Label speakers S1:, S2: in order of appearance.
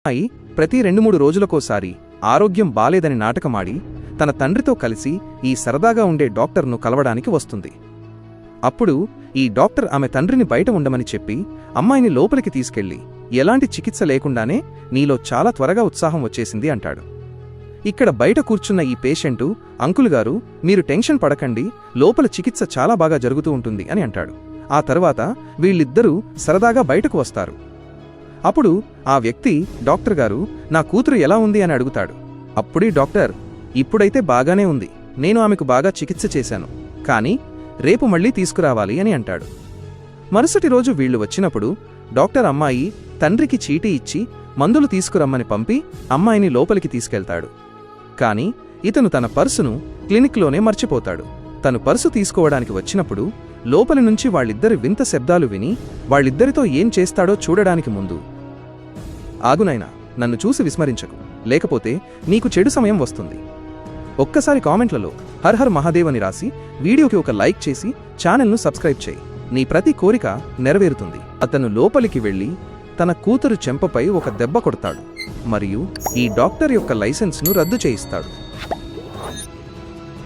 S1: అమ్మాయి ప్రతి 2-3 రోజులకోసారి ఆరోగ్యం బాలేదని నాటకమాడి తన తండ్రితో కలిసి ఈ సరదాగా ఉండే డాక్టర్ను కలవడానికి వస్తుంది. అప్పుడు ఈ డాక్టర్ ఆమె తండ్రిని బయట ఉండమని చెప్పి అమ్మాయిని లోపలికి తీసుకెళ్లి ఎలాంటి చికిత్స లేకుండానే నీలో చాలా త్వరగా ఉత్సాహం వచ్చేసింది అంటాడు. ఇక్కడ బయట కూర్చున్న ఈ పేషెంటు, అంకుల్ గారు మీరు టెన్షన్ పడకండి, లోపల చికిత్స చాలా బాగా జరుగుతూ ఉంటుంది అని అంటాడు. ఆ తర్వాత వీళ్ళిద్దరూ సరదాగా బయటకు వస్తారు. అప్పుడు ఆ వ్యక్తి, డాక్టర్ గారు నా కూతురు ఎలా ఉంది అని అడుగుతాడు. అప్పుడీ డాక్టర్, ఇప్పుడైతే బాగానే ఉంది, నేను ఆమెకు బాగా చికిత్స చేశాను, కానీ రేపు మళ్లీ తీసుకురావాలి అని అంటాడు. మరుసటి రోజు వీళ్లు వచ్చినప్పుడు డాక్టర్ అమ్మాయి తండ్రికి చీటీ ఇచ్చి మందులు తీసుకురమ్మని పంపి అమ్మాయిని లోపలికి తీసుకెళ్తాడు. కాని ఇతను తన పర్సును క్లినిక్లోనే మర్చిపోతాడు. తను పర్సు తీసుకోవడానికి వచ్చినప్పుడు లోపలి నుంచి వాళ్ళిద్దరి వింత శబ్దాలు విని వాళ్ళిద్దరితో ఏం చేస్తాడో చూడడానికి ముందు, ఆగునైనా, నన్ను చూసి విస్మరించకు, లేకపోతే నీకు చెడు సమయం వస్తుంది. ఒక్కసారి కామెంట్లలో హర్ హర్ మహాదేవ్ అని రాసి వీడియోకి ఒక లైక్ చేసి ఛానల్ను సబ్స్క్రైబ్ చేయి. నీ ప్రతి కోరిక నెరవేరుతుంది. అతను లోపలికి వెళ్లి తన కూతురు చెంపపై ఒక దెబ్బ కొడతాడు మరియు ఈ డాక్టర్ యొక్క లైసెన్స్ను రద్దు చేయిస్తాడు.